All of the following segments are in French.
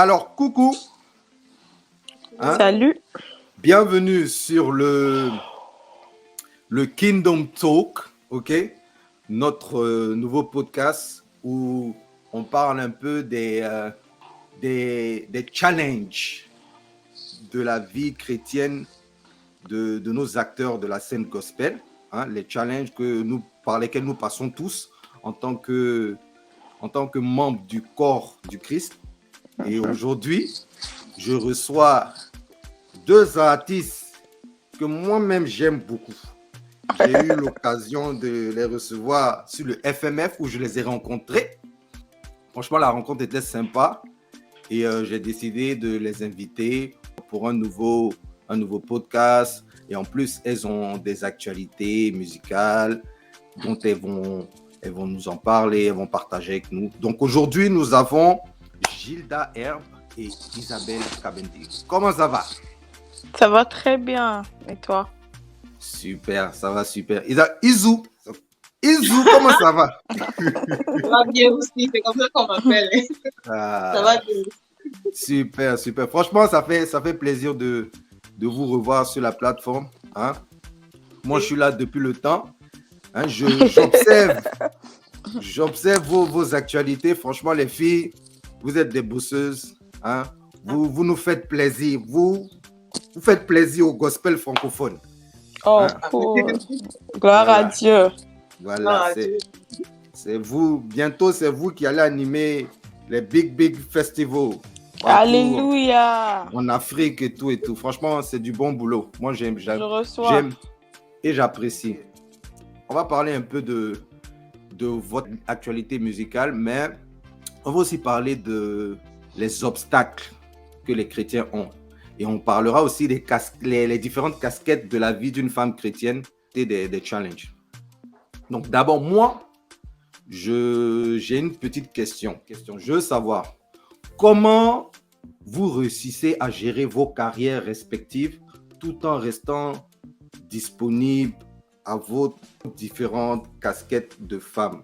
Alors, coucou, hein? Salut. Bienvenue sur le Kingdom Talk, ok? Notre nouveau podcast où on parle un peu des challenges de la vie chrétienne de nos acteurs de la scène gospel, hein? Les challenges par lesquels nous passons tous en tant que membres du corps du Christ. Et aujourd'hui, je reçois deux artistes que moi-même j'aime beaucoup. J'ai eu l'occasion de les recevoir sur le FMF où je les ai rencontrés. Franchement, la rencontre était sympa et j'ai décidé de les inviter pour un nouveau podcast. Et en plus, elles ont des actualités musicales dont elles vont nous en parler, elles vont partager avec nous. Donc aujourd'hui, nous avons Gilda Herbe et Isabelle Cabendic. Comment ça va? Ça va très bien. Et toi? Super, ça va super. Isou, comment ça va? Ça va bien aussi, c'est comme ça qu'on m'appelle. Ça va bien. Super, super. Franchement, ça fait plaisir de vous revoir sur la plateforme. Hein? Moi, je suis là depuis le temps. Hein? J'observe vos actualités. Franchement, les filles, vous êtes des bosseuses. Hein? Vous nous faites plaisir. Vous faites plaisir au gospel francophone. Oh, cool. Gloire à Dieu. Voilà, c'est vous. Bientôt, c'est vous qui allez animer les big festivals. Alléluia. En Afrique et tout. Franchement, c'est du bon boulot. Moi, j'aime et j'apprécie. On va parler un peu de votre actualité musicale, mais on va aussi parler les obstacles que les chrétiens ont. Et on parlera aussi les différentes casquettes de la vie d'une femme chrétienne et des challenges. Donc d'abord, moi, j'ai une petite question. Je veux savoir comment vous réussissez à gérer vos carrières respectives tout en restant disponible à vos différentes casquettes de femmes.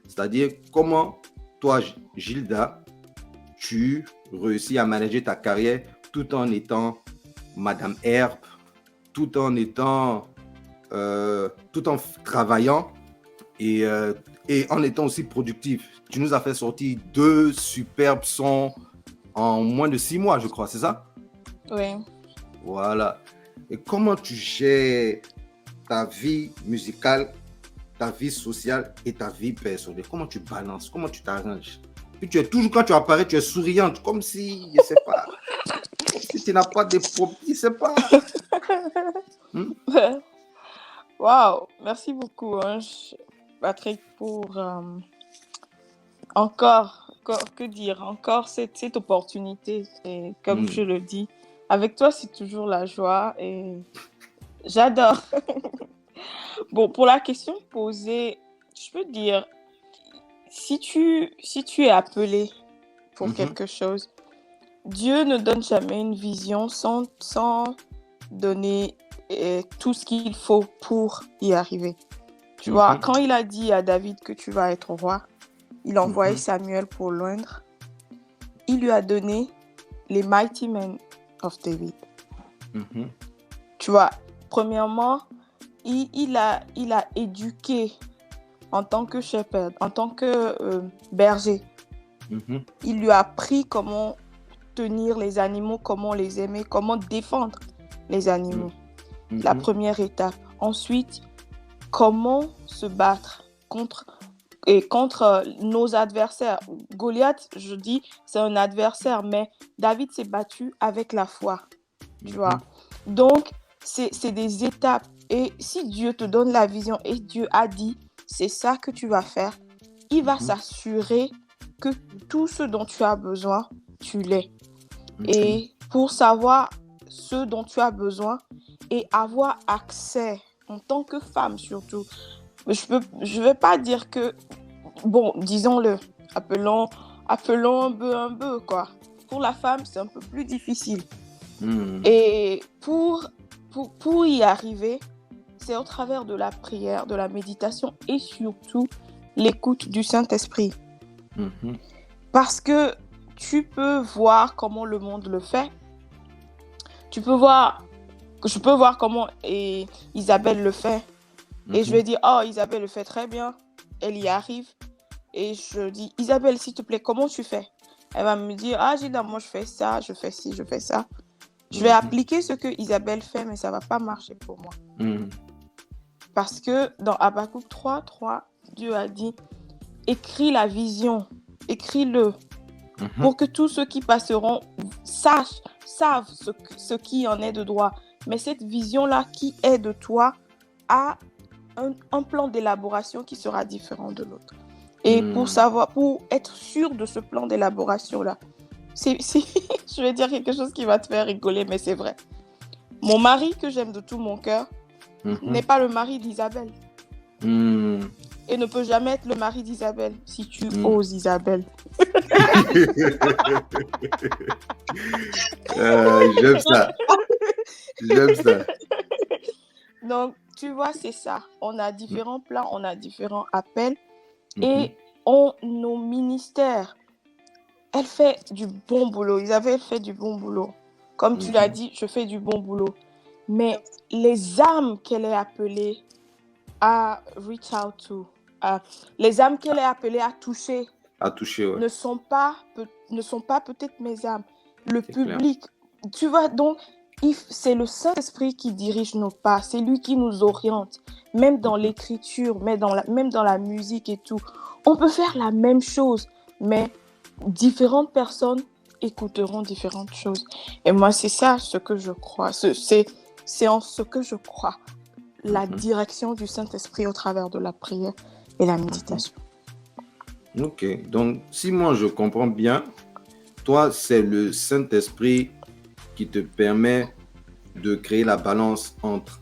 C'est-à-dire, comment toi, Gilda, tu réussis à manager ta carrière tout en étant Madame Herbe, tout en travaillant et en étant aussi productif. Tu nous as fait sortir 2 superbes sons en moins de 6 mois, je crois, c'est ça? Oui. Voilà. Et comment tu gères ta vie musicale, ta vie sociale et ta vie personnelle? Comment tu balances? Comment tu t'arranges? Puis tu es toujours, quand tu apparais, tu es souriante, comme si, je sais pas, si tu n'as pas de problème, je sais pas. Wow, merci beaucoup, Patrick, pour encore cette opportunité. Et comme je le dis, avec toi, c'est toujours la joie et j'adore. Bon, pour la question posée, je peux dire, si tu es appelé pour quelque chose, Dieu ne donne jamais une vision sans donner tout ce qu'il faut pour y arriver. Tu vois, quand il a dit à David que tu vas être roi, il a envoyé Samuel pour l'oindre. Il lui a donné les Mighty Men of David. Tu vois, premièrement, il a éduqué en tant que shepherd, en tant que berger. Il lui a appris comment tenir les animaux, comment les aimer, comment défendre les animaux. La première étape. Ensuite, comment se battre contre nos adversaires. Goliath, je dis, c'est un adversaire, mais David s'est battu avec la foi. Tu vois. Donc, c'est des étapes. Et si Dieu te donne la vision et Dieu a dit, c'est ça que tu vas faire, il va s'assurer que tout ce dont tu as besoin, tu l'aies. Et pour savoir ce dont tu as besoin et avoir accès en tant que femme surtout, je vais pas dire que, bon, disons-le, appelons un peu, quoi. Pour la femme, c'est un peu plus difficile. Et pour y arriver, c'est au travers de la prière, de la méditation et surtout l'écoute du Saint-Esprit. Parce que tu peux voir comment le monde le fait. Je peux voir comment Isabelle le fait. Et je vais dire, oh, Isabelle le fait très bien. Elle y arrive. Et je dis, Isabelle, s'il te plaît, comment tu fais? Elle va me dire, ah, Gilda, moi, je fais ça, je fais ci, je fais ça. Je vais appliquer ce que Isabelle fait, mais ça ne va pas marcher pour moi. Parce que dans Habakkuk 3:3, Dieu a dit, écris la vision, écris-le, pour que tous ceux qui passeront savent ce qui en est de droit. Mais cette vision-là qui est de toi a un plan d'élaboration qui sera différent de l'autre. Et pour être sûr de ce plan d'élaboration-là, je vais dire quelque chose qui va te faire rigoler, mais c'est vrai. Mon mari, que j'aime de tout mon cœur, n'est pas le mari d'Isabelle. Et ne peut jamais être le mari d'Isabelle si tu oses Isabelle. J'aime ça. J'aime ça. Donc, tu vois, c'est ça. On a différents plans, on a différents appels. Et nos ministères, elle fait du bon boulot. Isabelle fait du bon boulot. Comme tu l'as dit, je fais du bon boulot. Mais les âmes qu'elle est appelée à reach out to, les âmes qu'elle est appelée à toucher, ouais. ne sont pas peut-être mes âmes. Le public, tu vois, donc, c'est le Saint-Esprit qui dirige nos pas. C'est lui qui nous oriente. Même dans l'écriture, même dans la musique et tout. On peut faire la même chose, mais différentes personnes écouteront différentes choses. Et moi, c'est ça ce que je crois. C'est en ce que je crois. La direction du Saint-Esprit au travers de la prière et la méditation. Ok. Donc, si moi je comprends bien, toi, c'est le Saint-Esprit qui te permet de créer la balance entre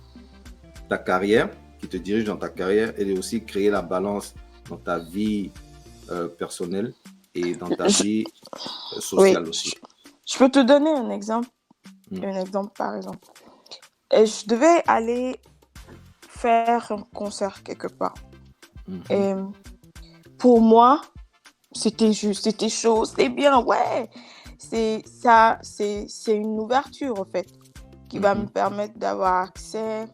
ta carrière, qui te dirige dans ta carrière, et aussi créer la balance dans ta vie personnelle et dans ta vie sociale aussi. Je peux te donner un exemple. Un exemple, par exemple. Et je devais aller faire un concert quelque part. Et pour moi, c'était chaud, c'est bien, ouais. C'est une ouverture, en fait, qui va me permettre d'avoir accès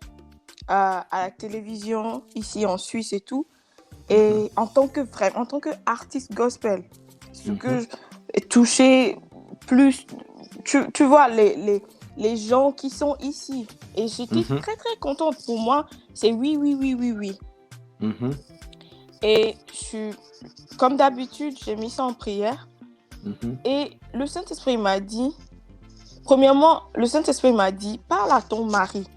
à la télévision, ici en Suisse et tout. Et en tant qu'artiste gospel, ce que toucher plus, tu vois, les gens qui sont ici. Et j'étais très, très contente. Pour moi, c'est oui. Et comme d'habitude, j'ai mis ça en prière. Et le Saint-Esprit m'a dit, premièrement, parle à ton mari.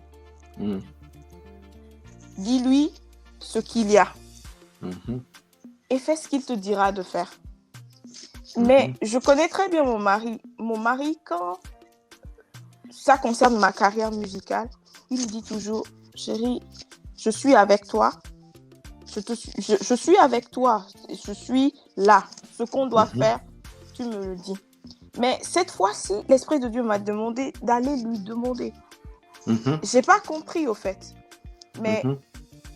Dis-lui ce qu'il y a. Et fais ce qu'il te dira de faire. Mais je connais très bien mon mari. Mon mari, quand ça concerne ma carrière musicale, il me dit toujours, chérie, je suis avec toi. Je suis avec toi. Je suis là. Ce qu'on doit faire, tu me le dis. Mais cette fois-ci, l'Esprit de Dieu m'a demandé d'aller lui demander. J'ai pas compris, au fait. Mais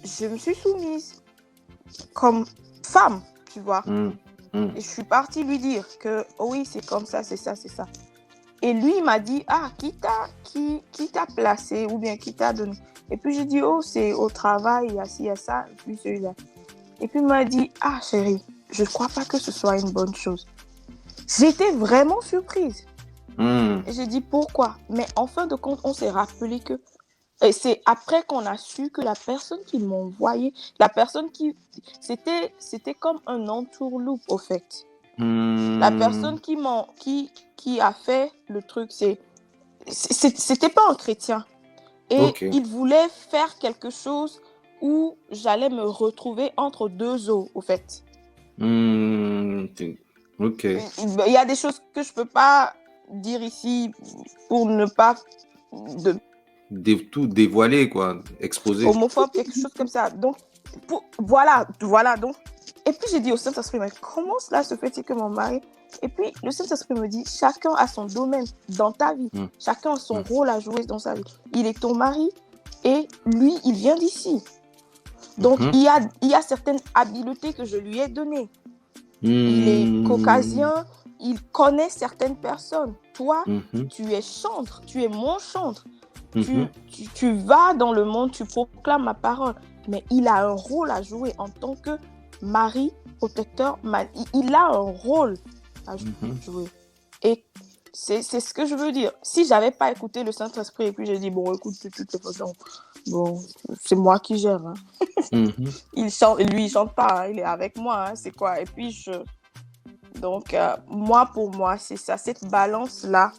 je me suis soumise comme femme, tu vois. Et je suis partie lui dire que oui, c'est comme ça, c'est ça, c'est ça. Et lui, il m'a dit, qui t'a placé ou bien qui t'a donné. Et puis je dis, c'est au travail, il y a ci, il y a ça, et puis celui-là. Et puis il m'a dit, chérie, je ne crois pas que ce soit une bonne chose. J'étais vraiment surprise. Et j'ai dit, pourquoi? Mais en fin de compte, on s'est rappelé que et c'est après qu'on a su que la personne qui m'a envoyé, c'était comme un entourloupe, au fait. La personne qui a fait le truc, c'était pas un chrétien. Et il voulait faire quelque chose où j'allais me retrouver entre deux eaux, au fait. Ok. Il y a des choses que je peux pas dire ici pour ne pas tout dévoiler, quoi, exposer. Homophobe, quelque chose comme ça. Donc, voilà. Donc. Et puis, j'ai dit au Saint-Esprit, mais comment cela se fait-il que mon mari... Et puis, le Saint-Esprit me dit, chacun a son domaine dans ta vie. Chacun a son rôle à jouer dans sa vie. Il est ton mari et lui, il vient d'ici. Donc, il y a certaines habiletés que je lui ai données. Il est caucasien, il connaît certaines personnes. Toi, tu es chantre, tu es mon chantre. Tu vas dans le monde, tu proclames ma parole. Mais il a un rôle à jouer en tant que mari, protecteur. Il a un rôle à jouer. Et c'est ce que je veux dire. Si j'avais pas écouté le Saint-Esprit et puis j'ai dit, bon, écoute, de toute façon, bon, c'est moi qui gère. Hein. Il chante pas, hein, il est avec moi, hein, c'est quoi. Et puis, donc, pour moi, c'est ça, cette balance-là,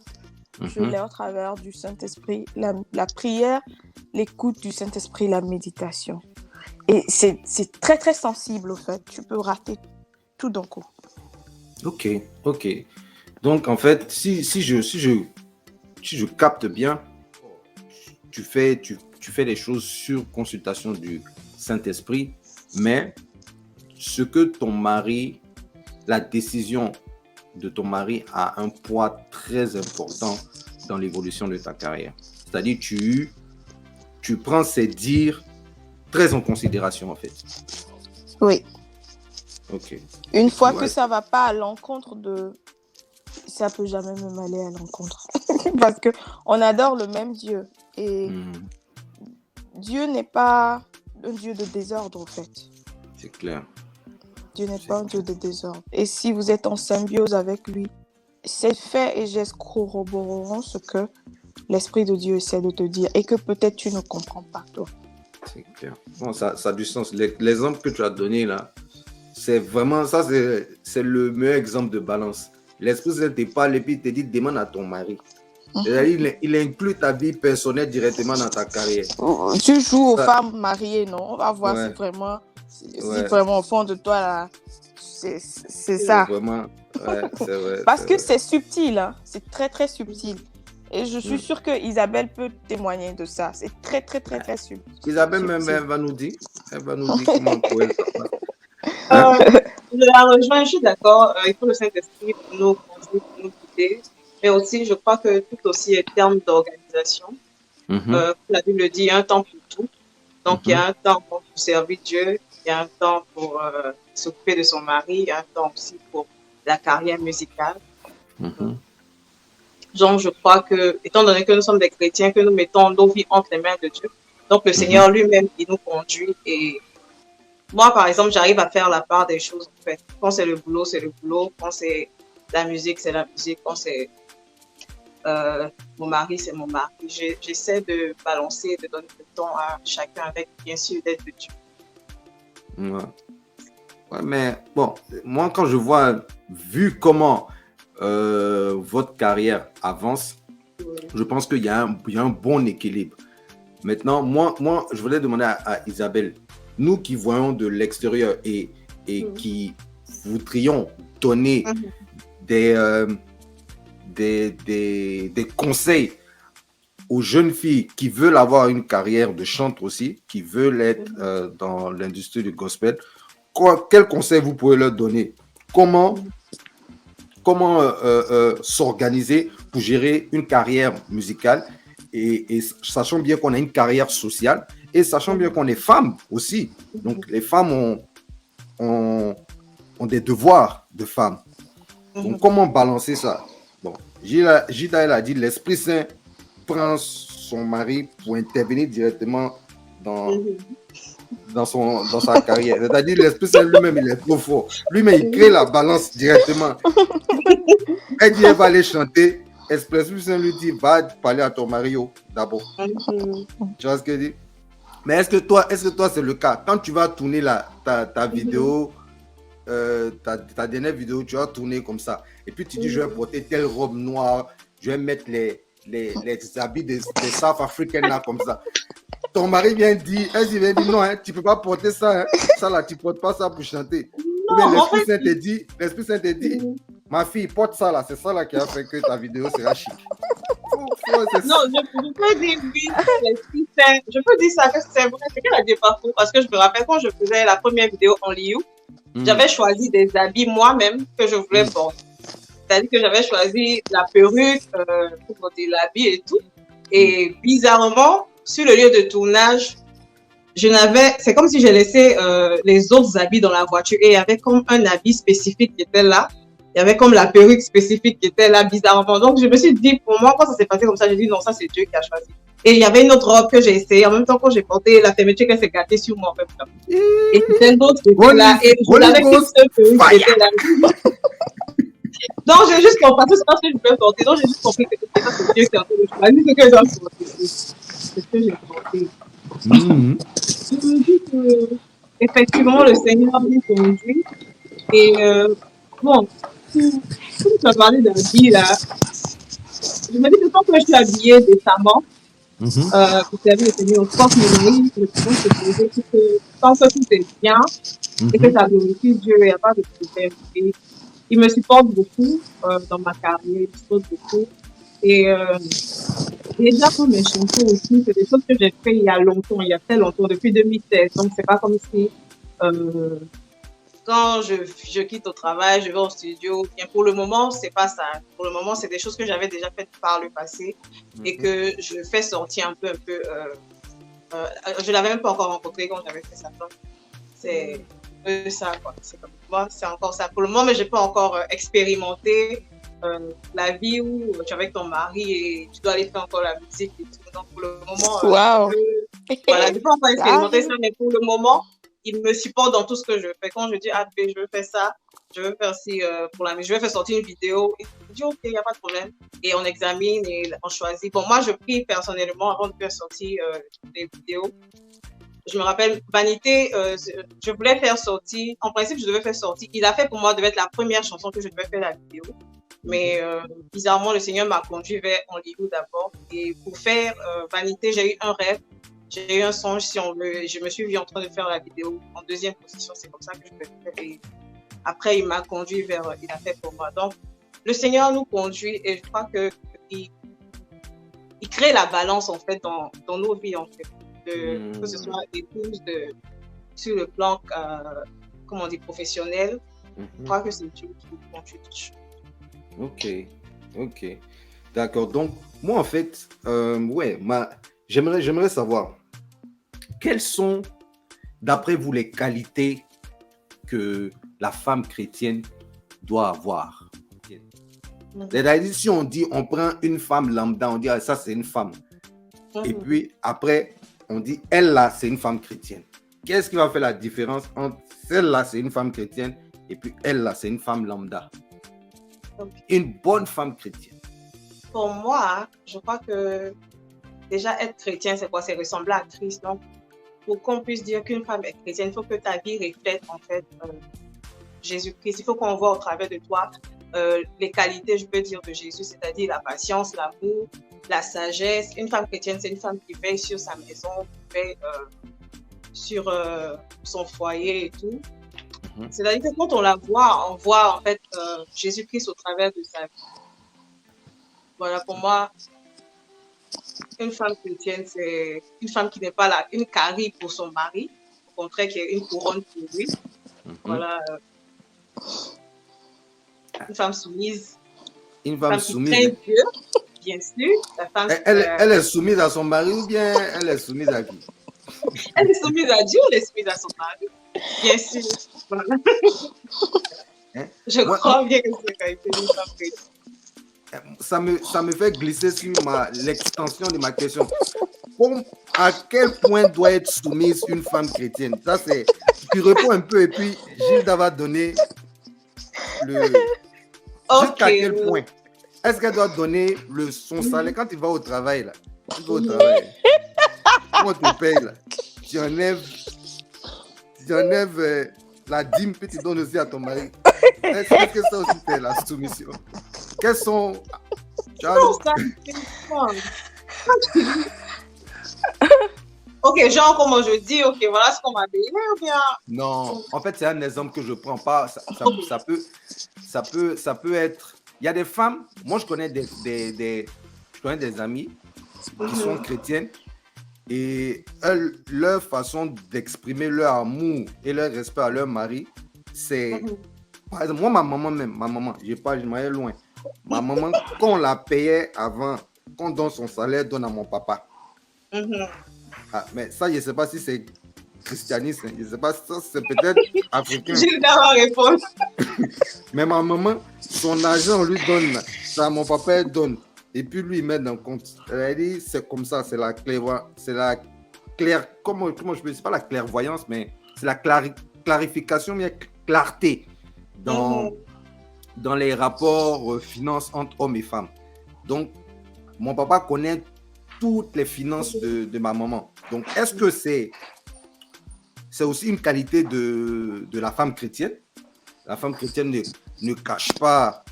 je l'ai au travers du Saint-Esprit, la prière, l'écoute du Saint-Esprit, la méditation. Et c'est très, très sensible, au fait. Tu peux rater tout d'un coup. Ok. Donc, en fait, si je capte bien, tu fais les choses sur consultation du Saint-Esprit, mais ce que ton mari, la décision de ton mari a un poids très important dans l'évolution de ta carrière. C'est-à-dire, tu prends ses dires très en considération, en fait. Oui. Ok. Une fois que ça ne va pas à l'encontre de... Ça ne peut jamais même aller à l'encontre. Parce qu'on adore le même Dieu. Et Dieu n'est pas un Dieu de désordre, en fait. C'est clair. Dieu n'est pas un Dieu de désordre. Et si vous êtes en symbiose avec lui, ses faits et gestes corroboreront ce que l'Esprit de Dieu essaie de te dire et que peut-être tu ne comprends pas, toi. C'est clair. Bon, ça a du sens. L'exemple que tu as donné là, c'est vraiment ça, c'est le meilleur exemple de balance. L'Esprit Saint te parle et puis il te dit, demande à ton mari. Il inclut ta vie personnelle directement dans ta carrière. Tu joues aux femmes mariées, non? On va voir si vraiment, vraiment au fond de toi, là, c'est ça. Vraiment, c'est vrai. Parce que c'est subtil, hein? C'est très, très subtil. Et je suis sûre que Isabelle peut témoigner de ça. C'est très, très, très, très subtil. Isabelle, même, elle va nous dire comment on peut Je la rejoins, je suis d'accord. Il faut le Saint-Esprit pour nous conduire, pour nous guider. Mais aussi, je crois que tout aussi est terme d'organisation. La Bible dit, il y a un temps pour tout. Donc, il y a un temps pour servir Dieu, il y a un temps pour s'occuper de son mari, il y a un temps aussi pour la carrière musicale. Donc, je crois que, étant donné que nous sommes des chrétiens, que nous mettons nos vies entre les mains de Dieu, donc le Seigneur lui-même, il nous conduit. Et moi, par exemple, j'arrive à faire la part des choses. En fait. Quand c'est le boulot, c'est le boulot. Quand c'est la musique, c'est la musique. Quand c'est mon mari, c'est mon mari. J'essaie de balancer, de donner le temps à chacun avec, bien sûr, l'aide de Dieu. Ouais, mais bon, moi, quand je vois, vu comment votre carrière avance, je pense qu'il y a un bon équilibre. Maintenant, moi, je voulais demander à Isabelle, nous qui voyons de l'extérieur et qui voudrions donner des conseils aux jeunes filles qui veulent avoir une carrière de chanteur aussi, qui veulent être dans l'industrie du gospel, quels conseils vous pouvez leur donner? Comment s'organiser pour gérer une carrière musicale et sachant bien qu'on a une carrière sociale et sachant bien qu'on est femmes aussi. Donc, les femmes ont des devoirs de femmes. Donc, comment balancer ça? Bon, Gida, elle a dit, l'Esprit Saint prend son mari pour intervenir directement dans sa carrière. C'est-à-dire, l'Esprit Saint lui-même, il est trop fort. Lui-même, il crée la balance directement. Elle dit, elle va aller chanter. L'Esprit Saint lui dit, va parler à ton mari d'abord. Tu vois ce que je dis? Mais est-ce que toi, c'est le cas? Quand tu vas tourner ta vidéo, ta dernière vidéo, tu vas tourner comme ça. Et puis tu dis, je vais porter telle robe noire, je vais mettre les habits des South Africains là comme ça. Ton mari vient dire, non, hein, tu ne peux pas porter ça, hein. Ça là, tu ne portes pas ça pour chanter. Ou bien l'Esprit Saint te dit, ma fille, porte ça là, c'est ça là qui a fait que ta vidéo sera chic. Non, je peux dire oui, l'Esprit Saint. Je peux dire ça, que c'est vrai, c'est qu'elle a dit pas faux, parce que je me rappelle quand je faisais la première vidéo en Liu, j'avais choisi des habits moi-même que je voulais porter. C'est-à-dire que j'avais choisi la perruque pour porter l'habit et tout. Et bizarrement, sur le lieu de tournage, c'est comme si j'ai laissé les autres habits dans la voiture et il y avait comme un habit spécifique qui était là. il y avait comme la perruque spécifique qui était là bizarrement. Donc, je me suis dit, pour moi, quand ça s'est passé comme ça, j'ai dit non, ça, c'est Dieu qui a choisi. Et il y avait une autre robe que j'ai essayée. En même temps, quand j'ai porté la fermeture, qu'elle s'est gâtée sur moi en même temps. Et c'était une autre qui était là. Et je l'avais qu'une seule perruque qui était là. Donc, j'ai juste compris, c'est parce que je peux porter. Donc, j'ai juste compris que c'est Dieu qui a fait le choix. C'est que je dois porter. C'est ce que j'ai porté. Je me dis que, effectivement, le Seigneur nous conduit. Et bon, comme tu as parlé d'habits là, je me dis que quand je suis habillée décemment, pour servir le Seigneur, je pense que mon mari, le Seigneur se poser que tant que tout est bien et que ça glorifie Dieu, il n'y a pas de problème. Et il me supporte beaucoup dans ma carrière, il me supporte beaucoup. Et déjà pour mes chansons aussi, c'est des choses que j'ai fait il y a longtemps, il y a très longtemps, depuis 2016. Donc c'est pas comme si quand je quitte au travail, je vais au studio. Bien, pour le moment, c'est pas ça. Pour le moment, c'est des choses que j'avais déjà faites par le passé et que je fais sortir un peu. Je l'avais même pas encore rencontré quand j'avais fait ça. C'est un peu ça, quoi. C'est comme moi, c'est encore ça. Pour le moment, mais j'ai pas encore expérimenté la vie où tu es avec ton mari et tu dois aller faire encore la musique et tout. Donc pour le moment, voilà, j'ai pas encore expérimenté ça, mais pour le moment, il me supporte dans tout ce que je fais. Quand je dis, ah, je veux faire ça, je veux faire ci pour la musique, je veux faire sortir une vidéo, il dit, ok, il n'y a pas de problème. Et on examine et on choisit. Bon, moi, je prie personnellement avant de faire sortir les vidéos. Je me rappelle, Vanité, je voulais faire sortir, en principe, je devais faire sortir. Il a fait pour moi, devait être la première chanson que je devais faire la vidéo. Mais bizarrement, le Seigneur m'a conduit vers Hollywood d'abord. Et pour faire Vanité, j'ai eu un rêve. J'ai eu un songe, si on veut. Je me suis vue en train de faire la vidéo en deuxième position. C'est comme ça que je peux faire. Et après, il m'a conduit vers. Il a fait pour moi. Donc, le Seigneur nous conduit et je crois qu'il crée la balance, en fait, dans nos vies, en fait. Que ce soit épouse, sur le plan, comment on dit, professionnel. Je crois que c'est Dieu qui nous conduit tout ça. Ok. D'accord. Donc, moi, en fait, j'aimerais savoir quelles sont, d'après vous, les qualités que la femme chrétienne doit avoir. C'est-à-dire, si on dit, on prend une femme lambda, on dit, ah, ça, c'est une femme. Et puis, après, on dit, elle, là, c'est une femme chrétienne. Qu'est-ce qui va faire la différence entre celle-là, c'est une femme chrétienne, et puis elle, là, c'est une femme lambda? Une bonne femme chrétienne. Pour moi, je crois que déjà être chrétien, c'est quoi? C'est ressembler à Christ. Donc, pour qu'on puisse dire qu'une femme est chrétienne, il faut que ta vie reflète en fait Jésus-Christ. Il faut qu'on voit au travers de toi les qualités, je peux dire, de Jésus, c'est-à-dire la patience, l'amour, la sagesse. Une femme chrétienne, c'est une femme qui veille sur sa maison, qui veille sur son foyer et tout. C'est-à-dire que quand on la voit, on voit en fait Jésus-Christ au travers de sa vie. Voilà, pour moi, une femme chrétienne, c'est une femme qui n'est pas là, une carie pour son mari, au contraire, qui est une couronne pour lui. Voilà. Une femme soumise. Une femme soumise. Qui craint Dieu, bien sûr. La femme, elle est soumise à son mari ou bien elle est soumise à qui? Elle est soumise à Dieu ou elle est soumise à son mari? Bien sûr. Voilà. Je crois bien que c'est quand même une femme chrétienne. Ça me fait glisser sur l'extension de ma question. À quel point doit être soumise une femme chrétienne? Ça, c'est. Tu réponds un peu et puis Gilda va donner jusqu'à quel point? Est-ce qu'elle doit donner son salaire quand il va au travail? Là, tu vas au travail. Comment tu payes là? Tu enlèves la dîme puis tu donnes aussi à ton mari. Est-ce que ça aussi c'est la soumission? Quels sont... Ok, genre comment je dis, ok, voilà ce qu'on m'a dit. Bien. Non, en fait c'est un exemple que je prends pas. Ça peut être... Il y a des femmes, moi je connais des amis qui sont chrétiennes et leur façon d'exprimer leur amour et leur respect à leur mari, c'est... Par exemple, moi, ma maman, je m'allais loin. Ma maman, quand on la payait avant, qu'on donne son salaire, donne à mon papa. Ah, mais ça, je ne sais pas si c'est christianisme. Je ne sais pas, ça c'est peut-être africain. Je vais d'abord répondre. Mais ma maman, son argent, on lui donne. Ça, mon papa, il donne. Et puis lui, il met dans le compte. Elle a dit, c'est comme ça, c'est la clairvoyance. C'est la comment je peux dire, c'est pas la clairvoyance, mais c'est la clarification, mais clarté dans les rapports finances entre hommes et femmes. Donc, mon papa connaît toutes les finances de ma maman. Donc, est-ce que c'est aussi une qualité de la femme chrétienne? La femme chrétienne ne cache pas,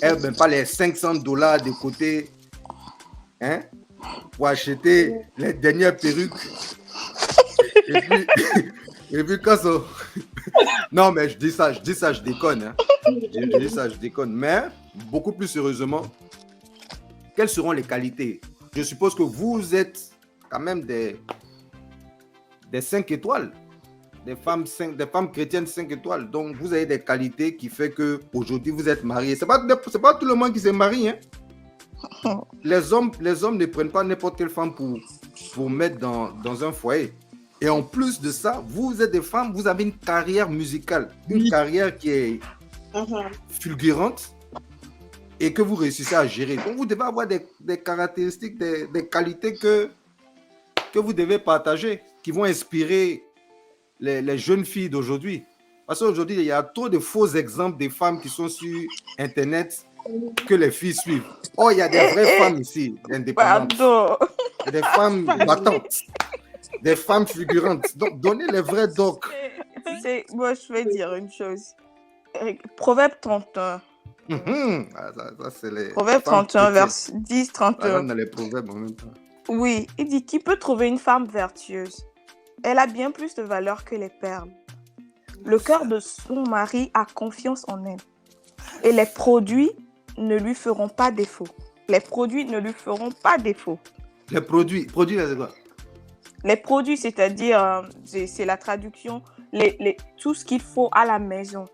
elle met pas les $500 de côté, hein, pour acheter les dernières perruques. Et puis quand ça... Non, mais je dis ça, je déconne. Hein. Je dis ça, je déconne. Mais, beaucoup plus sérieusement, quelles seront les qualités? Je suppose que vous êtes quand même des 5 étoiles. Des femmes chrétiennes 5 étoiles. Donc, vous avez des qualités qui fait que aujourd'hui vous êtes mariés. C'est pas tout le monde qui se marie. Hein. Les hommes ne prennent pas n'importe quelle femme pour mettre dans un foyer. Et en plus de ça, vous êtes des femmes, vous avez une carrière musicale, une carrière qui est fulgurante et que vous réussissez à gérer. Donc, vous devez avoir des caractéristiques, des qualités que vous devez partager, qui vont inspirer les jeunes filles d'aujourd'hui. Parce qu'aujourd'hui, il y a trop de faux exemples de femmes qui sont sur Internet que les filles suivent. Oh, il y a des vraies femmes ici, indépendantes. Il y a des femmes battantes. Des femmes figurantes. Donc, donnez les vrais docs. Moi, je vais dire une chose. Proverbe 31. Ça, c'est les Proverbe 31, verset 10, 31. On a les proverbes en même temps. Oui, il dit, qui peut trouver une femme vertueuse? Elle a bien plus de valeur que les perles. Le cœur de son mari a confiance en elle. Et les produits ne lui feront pas défaut. Les produits ne lui feront pas défaut. Les produits, c'est quoi? Les produits, c'est-à-dire, c'est la traduction, tout ce qu'il faut à la maison.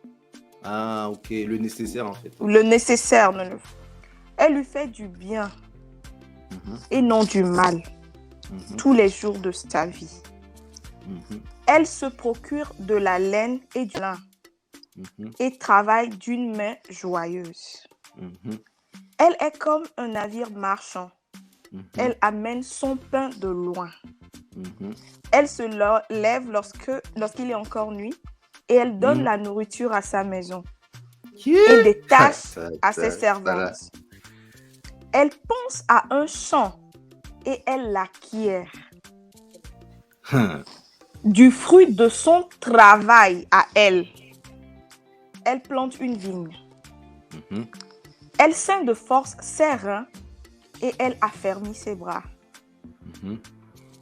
Ah, ok, le nécessaire en fait. Le nécessaire. Elle lui fait du bien et non du mal tous les jours de sa vie. Elle se procure de la laine et du lin et travaille d'une main joyeuse. Elle est comme un navire marchand. Elle amène son pain de loin. Elle se lève lorsqu'il est encore nuit et elle donne la nourriture à sa maison et des tâches à ses servantes. Elle pense à un champ et elle l'acquiert. Du fruit de son travail à elle, elle plante une vigne. Elle ceint de force ses reins et elle affermit ses bras.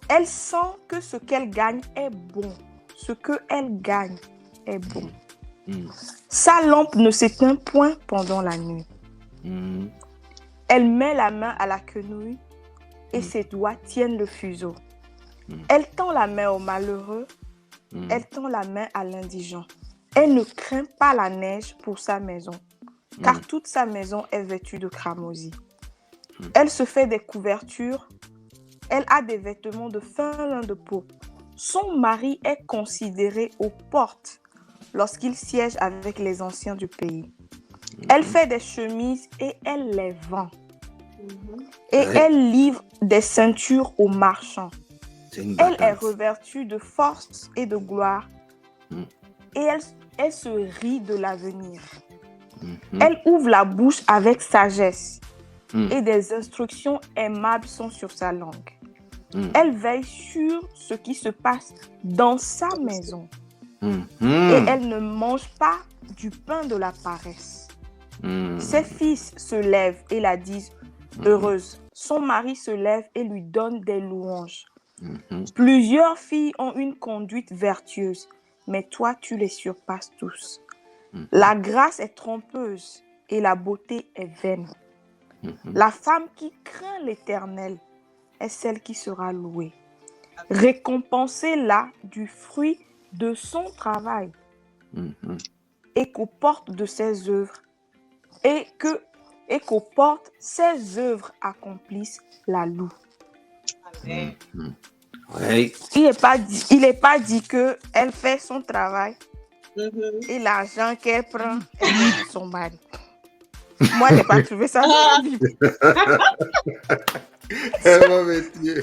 Elle sent que ce qu'elle gagne est bon. Ce qu'elle gagne est bon. Sa lampe ne s'éteint point pendant la nuit. Elle met la main à la quenouille et ses doigts tiennent le fuseau. Elle tend la main au malheureux, elle tend la main à l'indigent. Elle ne craint pas la neige pour sa maison, car toute sa maison est vêtue de cramoisi. Elle se fait des couvertures, elle a des vêtements de fin lin de peau. Son mari est considéré aux portes lorsqu'il siège avec les anciens du pays. Elle fait des chemises et elle les vend. Et elle livre des ceintures aux marchands. Elle est revêtue de force et de gloire. Et elle se rit de l'avenir. Elle ouvre la bouche avec sagesse. Et des instructions aimables sont sur sa langue. Elle veille sur ce qui se passe dans sa maison. Et elle ne mange pas du pain de la paresse. Ses fils se lèvent et la disent heureuse. Son mari se lève et lui donne des louanges. Plusieurs filles ont une conduite vertueuse, mais toi, tu les surpasses tous. La grâce est trompeuse et la beauté est vaine. La femme qui craint l'Éternel est celle qui sera louée. Récompensez-la du fruit de son travail et qu'aux portes de ses œuvres et qu'aux portes ses œuvres accomplissent la loue. Ouais. Il n'est pas dit qu'elle fait son travail et l'argent qu'elle prend, elle donne son mari. Moi, je n'ai pas trouvé ça dans la Bible. Elle m'a métier.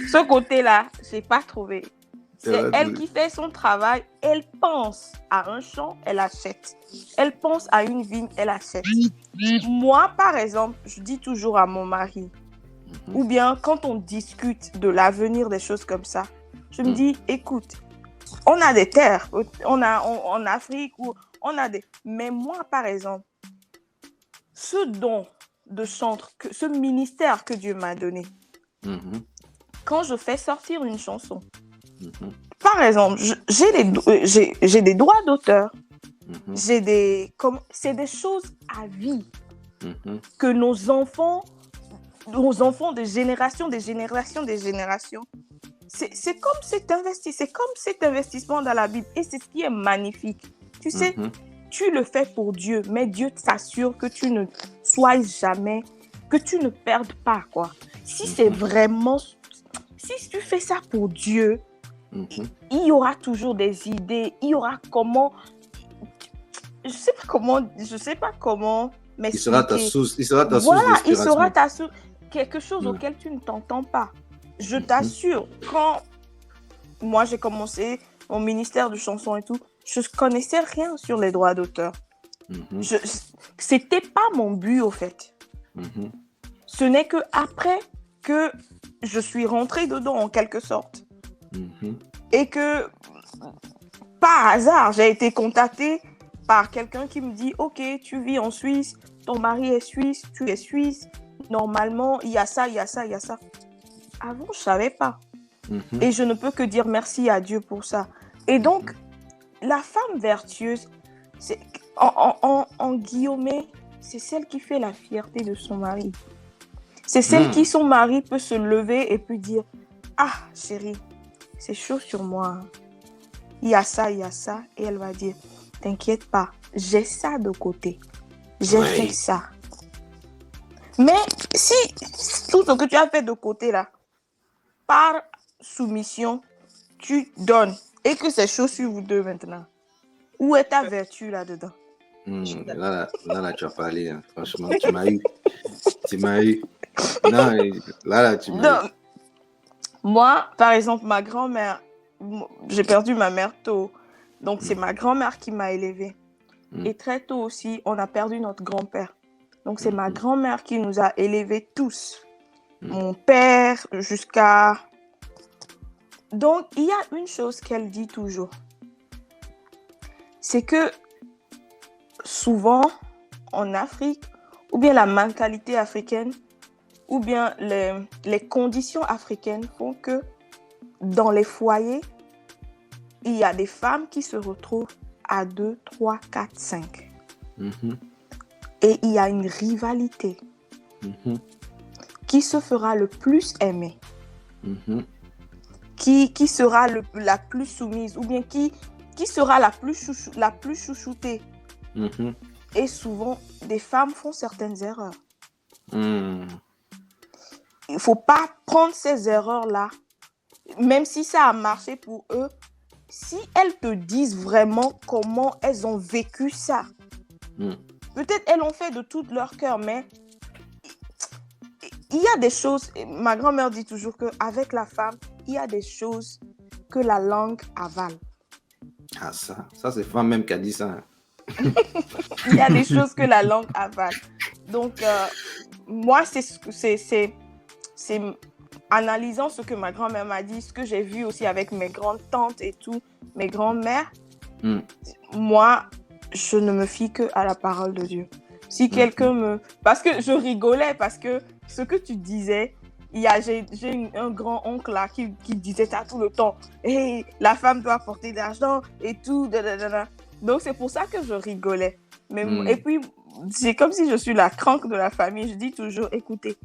Ce côté-là, je n'ai pas trouvé. C'est elle qui fait son travail. Elle pense à un champ, elle achète. Elle pense à une vigne, elle achète. Moi, par exemple, je dis toujours à mon mari, ou bien quand on discute de l'avenir, des choses comme ça, je me dis, écoute, on a des terres, en Afrique, ou on a des... Mais moi, par exemple, ce don de chantre, ce ministère que Dieu m'a donné, quand je fais sortir une chanson, par exemple, j'ai des droits d'auteur, c'est des choses à vie que nos enfants de génération, c'est comme cet investissement dans la Bible, et c'est ce qui est magnifique. Tu sais, tu le fais pour Dieu, mais Dieu t'assure que tu ne sois jamais, que tu ne perdes pas, quoi. Si c'est vraiment, si tu fais ça pour Dieu, il y aura toujours des idées, il y aura comment, je sais pas comment m'expliquer. Il sera ta source d'inspiration. Voilà, il sera ta source, quelque chose auquel tu ne t'entends pas. Je t'assure, quand moi j'ai commencé mon ministère de chansons et tout, je ne connaissais rien sur les droits d'auteur. C'était pas mon but, au fait. Ce n'est que après que je suis rentrée dedans, en quelque sorte. Et que, par hasard, j'ai été contactée par quelqu'un qui me dit « Ok, tu vis en Suisse, ton mari est suisse, tu es suisse, normalement, il y a ça, il y a ça, il y a ça. » Avant, je ne savais pas. Et je ne peux que dire merci à Dieu pour ça. Et donc, la femme vertueuse, c'est, en guillemets, c'est celle qui fait la fierté de son mari. C'est celle qui, son mari, peut se lever et puis dire « Ah, chérie, c'est chaud sur moi. Il y a ça. » Et elle va dire « T'inquiète pas, j'ai ça de côté. J'ai fait ça. » Mais si tout ce que tu as fait de côté là, par soumission, tu donnes et que c'est chaud sur vous deux maintenant, où est ta vertu là-dedans? Là, tu as parlé. Hein. Franchement, tu m'as eu. Non, là, tu m'as eu. Moi, par exemple, ma grand-mère, j'ai perdu ma mère tôt. Donc, c'est ma grand-mère qui m'a élevée. Et très tôt aussi, on a perdu notre grand-père. Donc, c'est ma grand-mère qui nous a élevés tous. Mon père jusqu'à... Donc, il y a une chose qu'elle dit toujours. C'est que souvent, en Afrique, ou bien la mentalité africaine, ou bien les conditions africaines font que dans les foyers, il y a des femmes qui se retrouvent à 2, 3, 4, 5. Et il y a une rivalité. Qui se fera le plus aimer? Qui sera la plus soumise? Ou bien qui sera la plus chouchoutée? Et souvent, des femmes font certaines erreurs. Il ne faut pas prendre ces erreurs-là, même si ça a marché pour eux, si elles te disent vraiment comment elles ont vécu ça. Peut-être elles l'ont fait de tout leur cœur, mais il y a des choses, ma grand-mère dit toujours qu'avec la femme, il y a des choses que la langue avale. Ah, ça c'est femme même qui a dit ça. Hein. Il y a des choses que la langue avale. Donc, moi, c'est analysant ce que ma grand-mère m'a dit, ce que j'ai vu aussi avec mes grandes-tantes et tout, mes grands-mères, moi, je ne me fie qu'à la parole de Dieu. Si quelqu'un me... Parce que je rigolais, parce que ce que tu disais, j'ai un grand-oncle là qui disait ça tout le temps. Hey, la femme doit apporter de l'argent et tout. Donc, c'est pour ça que je rigolais. Mais, et puis, c'est comme si je suis la cranque de la famille. Je dis toujours, écoutez,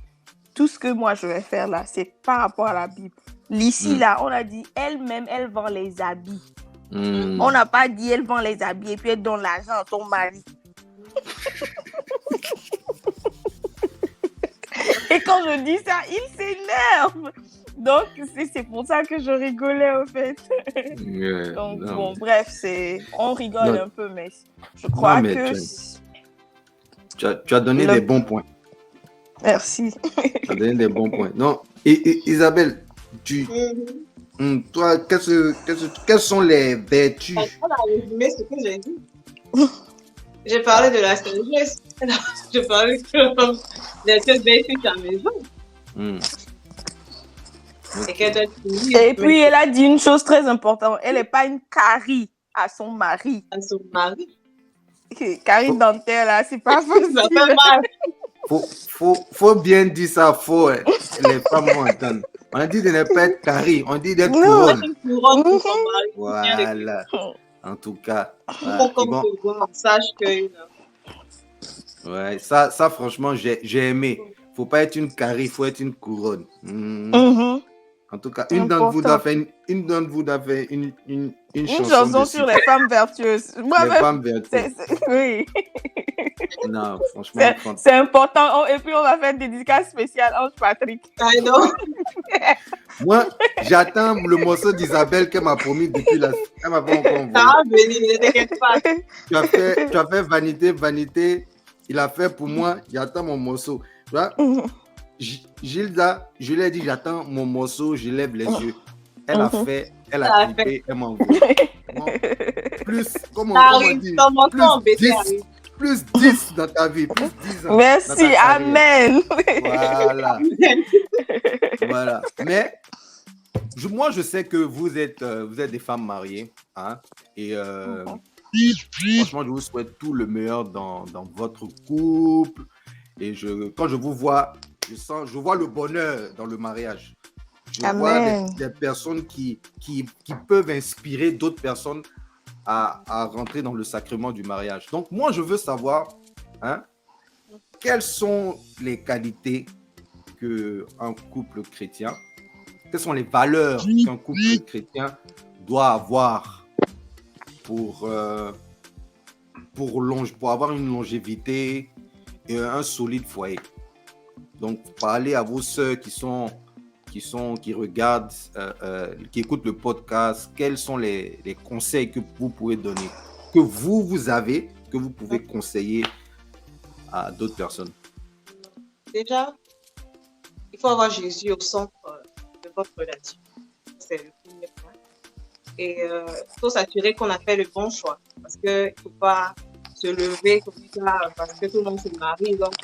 tout ce que moi je vais faire là, c'est par rapport à la Bible. Ici, là, on a dit, elle-même, elle vend les habits. On n'a pas dit, elle vend les habits et puis elle donne l'argent à ton mari. Et quand je dis ça, il s'énerve. Donc, c'est pour ça que je rigolais, en fait. Donc, bon, bref, on rigole un peu, mais je crois que... Tu as donné des bons points. Merci. Tu as donné des bons points. Non, et Isabelle, toi, quelles sont les vertus? On a résumé ce que j'ai dit. J'ai parlé de la sagesse. Je parlais de cette vertu à la maison. Et puis, elle a dit une chose très importante. Elle n'est pas une carie à son mari. À son mari. Carie dentaire, là, c'est pas facile. Ça fait mal. Faut bien dire ça, faut. Les femmes vont entendre. On a dit de ne pas être carie, on dit d'être couronne. Voilà. En tout cas. Sache que... Ouais, ça franchement, j'ai aimé. Faut pas être une carie, faut être une couronne. En tout cas, une d'entre vous doit faire une chanson sur les femmes vertueuses. Les femmes vertueuses. Oui. Non, franchement. C'est important. Et puis, on va faire des dédicaces spéciales Ange Patrick. I know. Moi, j'attends le morceau d'Isabelle qu'elle m'a promis depuis la... Elle m'a pas encore envoyé. Ça va venir, ne t'inquiète pas. Tu as fait Vanité. Il a fait pour moi. J'attends mon morceau. Tu vois? Gilda, je lui ai dit, j'attends mon morceau, je lève les yeux. Elle a fait, elle a clippé, elle m'a envoyé. Plus, comment on dit, plus 10 dans ta vie, plus 10 ans. Merci, amen. Voilà. Mais, moi, je sais que vous êtes des femmes mariées. Hein, et franchement, je vous souhaite tout le meilleur dans votre couple. Et quand je vous vois, je vois le bonheur dans le mariage. Je vois des personnes qui peuvent inspirer d'autres personnes à rentrer dans le sacrement du mariage. Donc, moi, je veux savoir, quelles sont les qualités qu'un couple chrétien, quelles sont les valeurs qu'un couple chrétien doit avoir pour avoir une longévité et un solide foyer. Donc, parlez à vos sœurs qui regardent, qui écoutent le podcast. Quels sont les conseils que vous pouvez donner, que vous avez, que vous pouvez conseiller à d'autres personnes? Déjà, il faut avoir Jésus au centre de votre relation. C'est le premier point. Et il faut s'assurer qu'on a fait le bon choix. Parce qu'il ne faut pas se lever comme ça, parce que tout le monde se marie. Donc,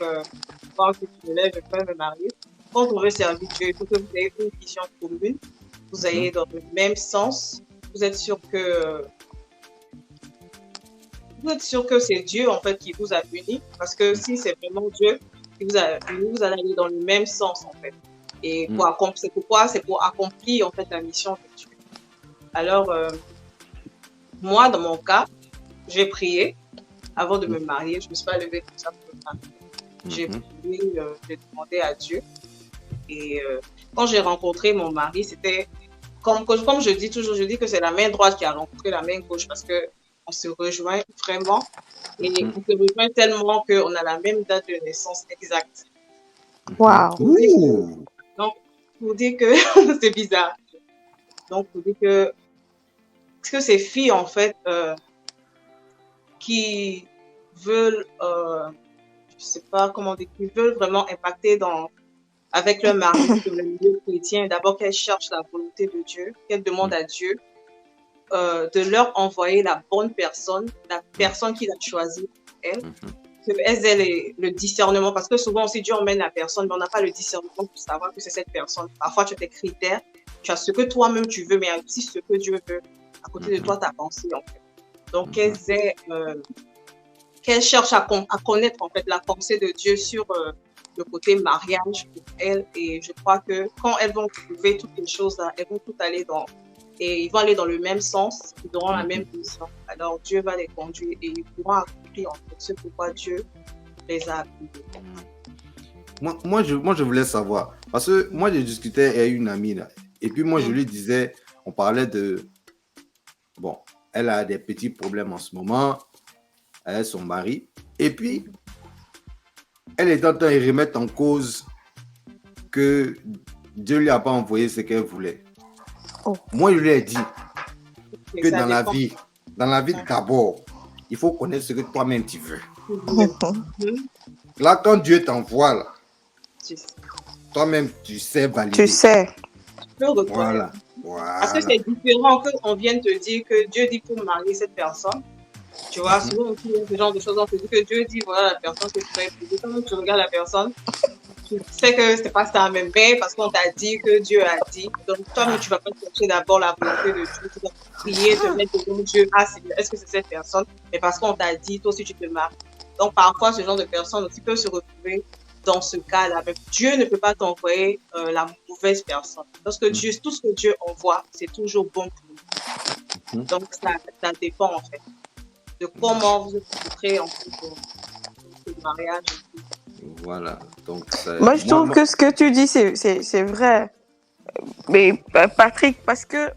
quand tu te lèves, je peux me marier. Quand on veut servir Dieu, il faut que vous ayez une vision commune. Vous ayez dans le même sens. Vous êtes sûr que c'est Dieu, en fait, qui vous a unis. Parce que si c'est vraiment Dieu qui vous a unis, vous allez aller dans le même sens, en fait. Et c'est pourquoi? C'est pour accomplir, en fait, la mission de Dieu. Alors, moi, dans mon cas, j'ai prié avant de me marier. Je ne me suis pas levée tout ça pour me marier. J'ai prié, j'ai demandé à Dieu. Et quand j'ai rencontré mon mari, c'était comme je dis toujours, je dis que c'est la main droite qui a rencontré la main gauche parce qu'on se rejoint vraiment. Et on se rejoint tellement qu'on a la même date de naissance exacte. Wow! Donc, pour dire que c'est bizarre. Donc, pour dire que ces filles, en fait, qui veulent, je sais pas comment dire, qui veulent vraiment impacter avec leur mari dans le milieu chrétien, d'abord qu'elles cherchent la volonté de Dieu, qu'elles demandent à Dieu de leur envoyer la bonne personne, la personne qu'il a choisie pour elles, qu'elles aient le discernement, parce que souvent aussi Dieu emmène la personne, mais on n'a pas le discernement pour savoir que c'est cette personne. Parfois tu as tes critères, tu as ce que toi-même tu veux, mais aussi ce que Dieu veut. À côté de toi, ta pensée, en fait. Donc, qu'elles cherchent à connaître, en fait, la pensée de Dieu sur le côté mariage pour elles. Et je crois que quand elles vont trouver toutes les choses là, elles vont tout aller et ils vont aller dans le même sens, ils auront la même mission. Alors, Dieu va les conduire et ils pourront accomplir, en fait, ce pourquoi Dieu les a appelés. Moi, je voulais savoir, parce que moi, je discutais avec une amie là, et puis moi, je lui disais, on parlait de, bon, elle a des petits problèmes en ce moment, elle a son mari, et puis, elle est en train de remettre en cause que Dieu lui a pas envoyé ce qu'elle voulait. Oh. Moi, je lui ai dit que ça dans la dépend. vie d'abord, il faut connaître ce que toi-même tu veux. Mhm. Là, quand Dieu t'envoie, là, Tu sais. toi-même, tu sais valider. Tu sais. Tu peux reconnaître. Voilà. Parce que c'est différent qu'on vienne te dire que Dieu dit pour marier cette personne. Tu vois, souvent aussi, il y a ce genre de choses, on te dit que Dieu dit, voilà la personne que tu vas épouser. Quand tu regardes la personne, tu sais que c'est pas ça, mais parce qu'on t'a dit que Dieu a dit. Donc, toi-même, tu vas pas chercher d'abord la volonté de Dieu. Tu vas prier, te mettre devant Dieu. Ah, est-ce que c'est cette personne? Mais parce qu'on t'a dit, toi aussi, tu te maries. Donc, parfois, ce genre de personnes aussi peuvent se retrouver dans ce cas-là. Mais Dieu ne peut pas t'envoyer la mauvaise personne. Parce que Dieu, tout ce que Dieu envoie, c'est toujours bon pour nous. Donc, ça dépend, en fait, de comment vous êtes rencontrés en fait, dans ce mariage. Voilà. Donc, Moi, je trouve que ce que tu dis, c'est vrai. Mais Patrick, parce que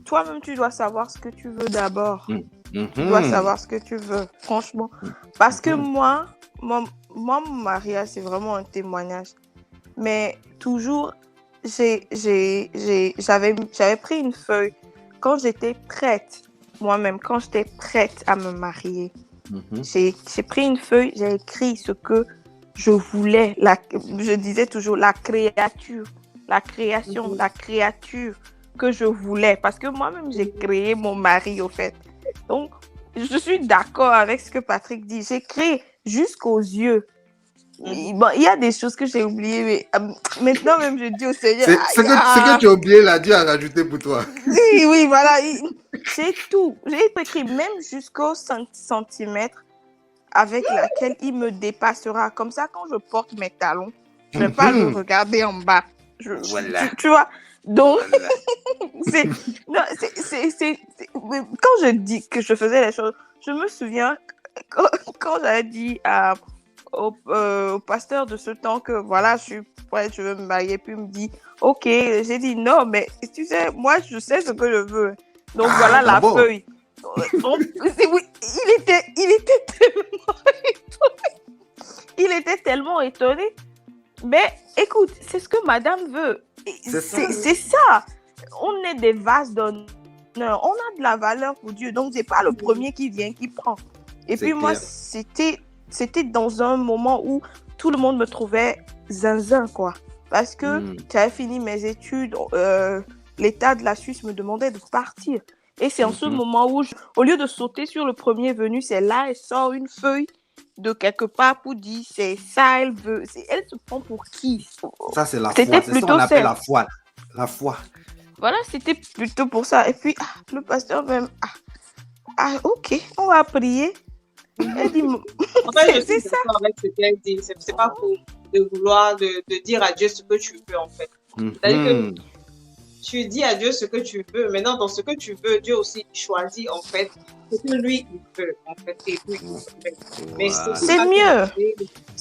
toi-même, tu dois savoir ce que tu veux d'abord. Tu dois savoir ce que tu veux, franchement. Parce que moi, mon mariage, c'est vraiment un témoignage. Mais toujours, j'avais pris une feuille quand j'étais prête, moi-même, quand j'étais prête à me marier. J'ai pris une feuille, j'ai écrit ce que je voulais. Je disais toujours la créature, la création, la créature que je voulais. Parce que moi-même, j'ai créé mon mari, au fait. Donc, je suis d'accord avec ce que Patrick dit. J'ai créé jusqu'aux yeux. Bon, il y a des choses que j'ai oubliées, mais maintenant même, je dis au Seigneur... Ce que tu as oublié, là, Dieu a rajouté pour toi. Oui, voilà. J'ai tout. J'ai écrit même jusqu'au centimètre avec laquelle il me dépassera. Comme ça, quand je porte mes talons, je ne vais pas le regarder en bas. Voilà. Tu vois? Donc, voilà. Quand je dis que je faisais les choses, je me souviens quand j'avais dit au pasteur de ce temps que voilà, je veux me marier, puis il me dit ok, j'ai dit non, mais tu sais, moi je sais ce que je veux. Donc voilà la feuille. Oui, il était tellement étonné. Il était tellement étonné. Mais écoute, c'est ce que madame veut. C'est ça. On est des vases d'honneur. On a de la valeur pour Dieu. Donc, c'est pas le premier qui vient, qui prend. Et puis, moi, c'était dans un moment où tout le monde me trouvait zinzin, quoi. Parce que j'avais fini mes études. L'État de la Suisse me demandait de partir. Et c'est en ce moment où, au lieu de sauter sur le premier venu, c'est là, elle sort une feuille de quelque part pour dire c'est ça, elle veut. Elle se prend pour qui? Ça, c'est la foi. C'est ça qu'on appelle la foi. La foi. Voilà, c'était plutôt pour ça. Et puis, le pasteur même, ok, on va prier. Elle dit, en fait, c'est ça. Avec ce qu'elle dit. C'est pas pour de vouloir de dire à Dieu ce que tu veux, en fait. C'est-à-dire que tu dis à Dieu ce que tu veux. Maintenant, dans ce que tu veux, Dieu aussi choisit, en fait, ce que lui, il veut, en fait. Et puis, mais c'est mieux.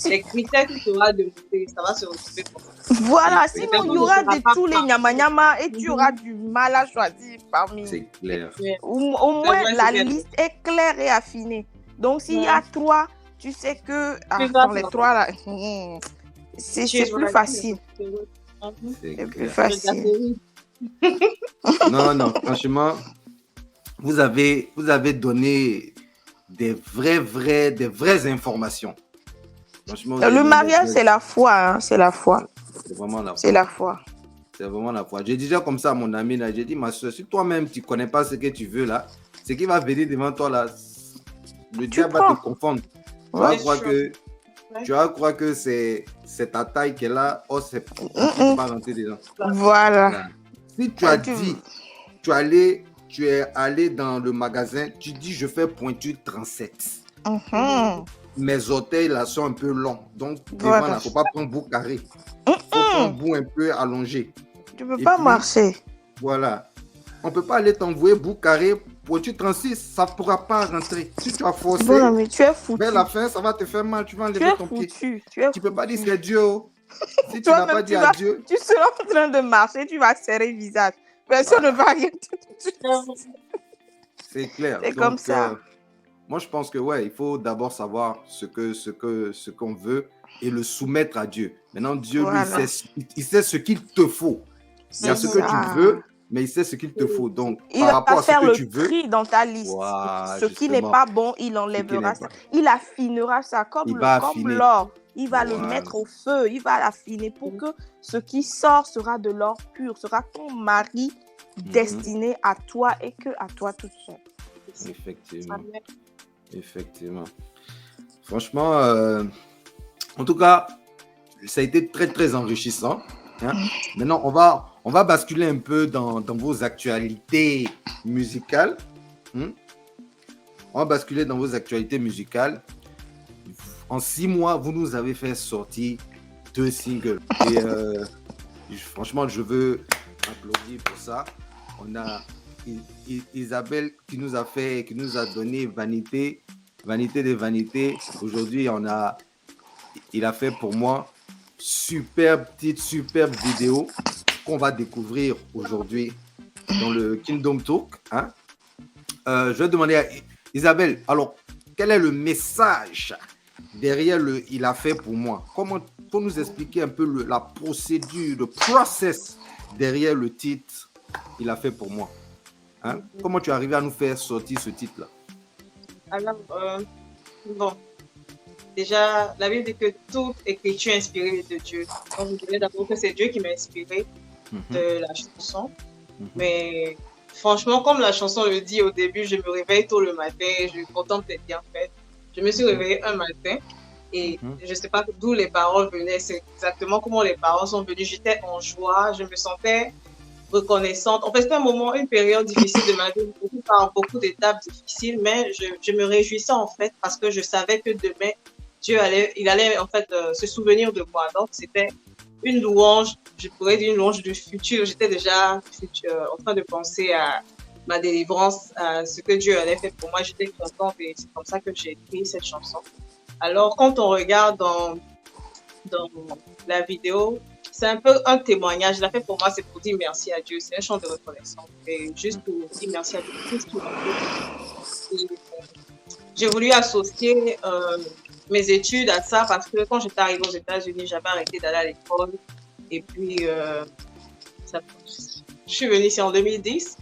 Les critères que tu auras demandé, ça va se retrouver comme ça. Voilà, sinon il y aura tous les nyama-nyama et tu auras du mal à choisir parmi. C'est clair. Au moins, la liste est claire et affinée. Donc, s'il y a 3, tu sais que dans les 3, là, c'est plus facile. C'est plus facile. Non, franchement, vous avez donné des vraies informations. Franchement, le mariage, c'est la foi. Hein, c'est la foi. C'est vraiment la foi. C'est la foi. C'est vraiment la foi. Je disais comme ça à mon ami, là, j'ai dit, ma soeur, si toi-même, tu ne connais pas ce que tu veux, là, ce qui va venir devant toi, là, le diable va te confondre. Tu vas croire que c'est ta taille qui est là, c'est pas rentrer dedans. Voilà. Si tu as dit, tu es allé dans le magasin, tu dis, je fais pointure 37. Mes orteils là sont un peu longs. Donc, devant, il ne faut pas prendre bout carré. Il faut prendre bout un peu allongé. Tu ne peux pas marcher. Voilà. On ne peut pas aller t'envoyer bout carré. Pointure 36, ça ne pourra pas rentrer. Si tu as forcé, mais tu es foutu. Vers la fin, ça va te faire mal. Tu vas enlever ton pied. Tu ne peux pas dire c'est Dieu. Si tu n'as pas dit à Dieu. Tu seras en train de marcher, tu vas serrer le visage. Personne ne va rien te dire. C'est clair. C'est donc, comme ça. Moi, je pense que il faut d'abord savoir ce qu'on veut et le soumettre à Dieu. Maintenant, Dieu, lui, il sait ce qu'il te faut. Il y a ce que tu veux, mais il sait ce qu'il te faut. Donc, par rapport à ce que tu veux... Il va faire le tri dans ta liste. Ce qui n'est pas bon, il enlèvera ça. Il affinera ça comme l'or. Il va le mettre au feu. Il va l'affiner pour que ce qui sort sera de l'or pur. Sera ton mari destiné à toi et que à toi toute seule. Effectivement. Franchement, en tout cas, ça a été très, très enrichissant. Hein? Maintenant, on va basculer un peu dans vos actualités musicales. On va basculer dans vos actualités musicales. En 6 mois, vous nous avez fait sortir 2 singles. Et franchement, je veux applaudir pour ça. On a Isabelle qui nous a donné Vanité des vanités. Aujourd'hui, il a fait pour moi superbe vidéo qu'on va découvrir aujourd'hui dans le Kingdom Talk. Hein? Je vais demander à Isabelle, alors, quel est le message derrière le « il a fait pour moi » ? Comment faut nous expliquer un peu la procédure, le process derrière le titre « il a fait pour moi » ? Hein? Comment tu es arrivé à nous faire sortir ce titre-là? Alors, bon, déjà, la Bible dit que toute écriture est inspirée de Dieu. Donc, je dirais d'abord que c'est Dieu qui m'a inspiré de la chanson. Mais franchement, comme la chanson le dit au début, je me réveille tôt le matin et je contemple les bienfaits. Je me suis réveillée un matin et je ne sais pas d'où les paroles venaient, c'est exactement comment les paroles sont venues. J'étais en joie, je me sentais reconnaissante. En fait, c'était un moment, une période difficile de ma vie, beaucoup d'étapes difficiles, mais je me réjouissais en fait parce que je savais que demain, Dieu allait en fait se souvenir de moi. Donc, c'était une louange, je pourrais dire une louange du futur. J'étais déjà en train de penser à ma délivrance, à ce que Dieu allait faire pour moi. J'étais contente et c'est comme ça que j'ai écrit cette chanson. Alors, quand on regarde dans la vidéo, c'est un peu un témoignage. Je l'ai fait pour moi, c'est pour dire merci à Dieu. C'est un chant de reconnaissance. Et juste pour dire merci à Dieu pour tout ce qu'il a fait. J'ai voulu associer mes études à ça parce que quand j'étais arrivée aux États-Unis, j'avais arrêté d'aller à l'école. Et puis, je suis venue ici en 2010.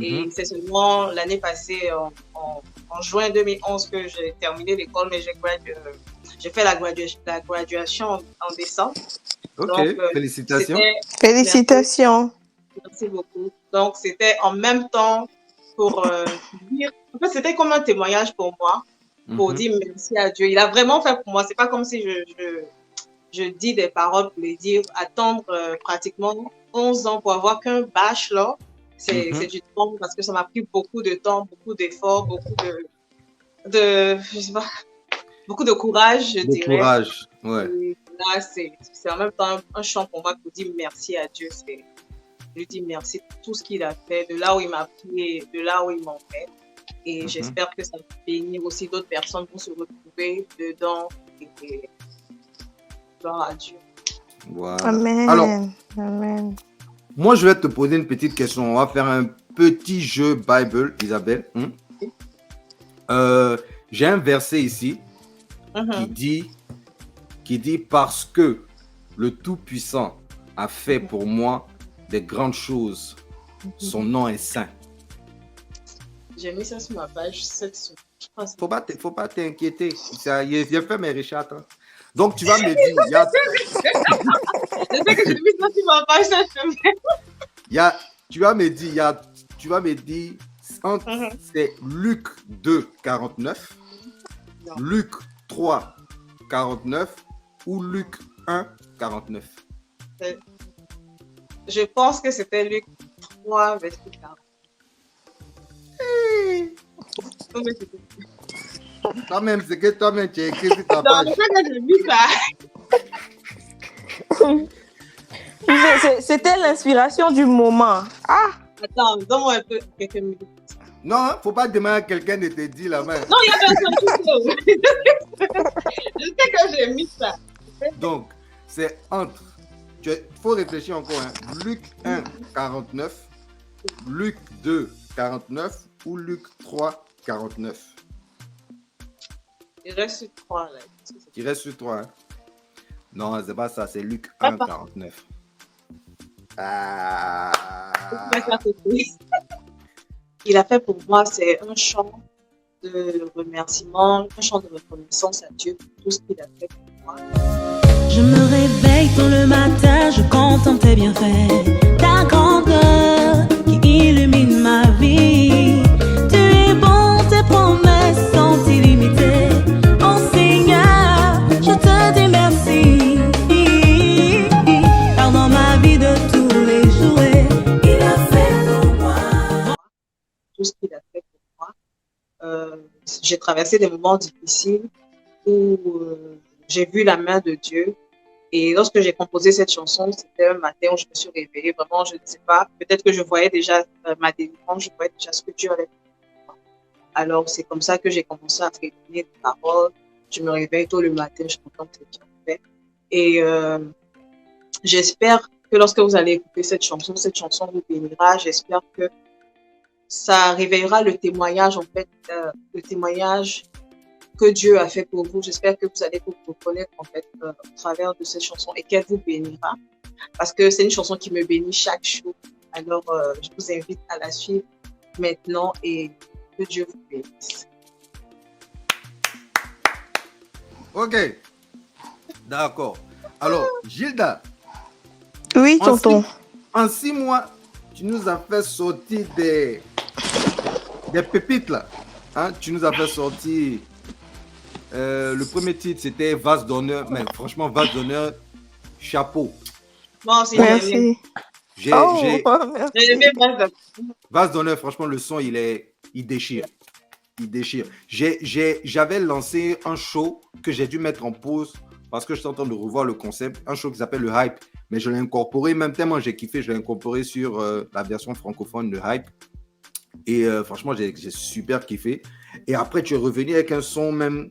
Et c'est seulement l'année passée, en juin 2011, que j'ai terminé l'école, mais j'ai fait la graduation en décembre. Ok, donc, félicitations. Félicitations. Merci beaucoup. Donc, c'était en même temps pour dire, en fait, c'était comme un témoignage pour moi, pour dire merci à Dieu. Il a vraiment fait pour moi. C'est pas comme si je dis des paroles pour les dire. Attendre pratiquement 11 ans pour avoir qu'un bachelor, c'est du temps parce que ça m'a pris beaucoup de temps, beaucoup d'efforts, beaucoup je sais pas, beaucoup de courage, je dirais. Courage, ouais. Et là, c'est en même temps un chant pour moi pour dire merci à Dieu. Je lui dis merci pour tout ce qu'il a fait, de là où il m'a pris, de là où il m'emmène. Et j'espère que ça va bénir aussi d'autres personnes pour se retrouver dedans. Et gloire à Dieu. Voilà. Amen. Alors, Amen. Moi, je vais te poser une petite question. On va faire un petit jeu Bible, Isabelle. J'ai un verset ici qui dit parce que le Tout-Puissant a fait pour moi des grandes choses. Son nom est saint. J'ai mis ça sur ma page 7. Faut pas t'inquiéter. J'ai fait mes recherches. Hein. Donc, tu vas me dire... Je sais que j'ai mis ça sur ma page 7. Tu vas me dire, c'est Luc 2, 49, Luc 3, 49 ou Luc 1, 49. Je pense que c'était Luc 3, verset 40. Toi-même, c'est que toi-même, tu as écrit sur ta page. Non, c'est que j'ai mis ça. C'était l'inspiration du moment. Ah! Attends, donne-moi un peu quelques minutes. Non, faut pas demander à quelqu'un de te dire la main. Non, il y a personne. Je sais que j'ai mis ça. Donc, c'est entre. Il faut réfléchir encore. Hein. Luc 1, 49, Luc 2, 49 ou Luc 3, 49. Il reste sur 3 là. Il reste sur 3. Hein. Non, c'est pas ça, c'est Luc Ah, 1, 49. Ah. Il a fait pour moi, c'est un chant de remerciement, un chant de reconnaissance à Dieu pour tout ce qu'il a fait pour moi. Je me réveille tôt le matin, je contemple tes bienfaits, ta grandeur qui illumine ma vie. Tu es bon, tes promesses sont illimitées. Oh Seigneur, je te dis merci. Car dans ma vie de tous les jours, il a fait pour moi. Tout ce qu'il a fait pour moi. J'ai traversé des moments difficiles où j'ai vu la main de Dieu. Et lorsque j'ai composé cette chanson, c'était un matin où je me suis réveillée. Vraiment, je ne sais pas. Peut-être que je voyais déjà ma délivrance, je voyais déjà ce que Dieu allait faire. Alors, c'est comme ça que j'ai commencé à fredonner des paroles. Je me réveille tôt le matin, je contente ce qu'il a fait. Et j'espère que lorsque vous allez écouter cette chanson vous bénira. J'espère que ça réveillera le témoignage, en fait, le témoignage que Dieu a fait pour vous. J'espère que vous allez vous reconnaître en fait au travers de cette chanson et qu'elle vous bénira parce que c'est une chanson qui me bénit chaque jour. Alors, je vous invite à la suivre maintenant et que Dieu vous bénisse. Ok, d'accord. Alors, Gilda. Oui, tonton. En 6 mois, tu nous as fait sortir des pépites là. Hein? Tu nous as fait sortir. Le premier titre, c'était Vase d'honneur. Mais franchement, Vase d'honneur, chapeau. Bon, c'est merci. J'ai aimé Vase d'honneur, franchement, le son, il déchire. Il déchire. J'avais lancé un show que j'ai dû mettre en pause parce que je suis en train de revoir le concept. Un show qui s'appelle Le Hype. Mais je l'ai incorporé, même tellement j'ai kiffé, je l'ai incorporé sur la version francophone de Hype. Et franchement, j'ai super kiffé. Et après, tu es revenu avec un son même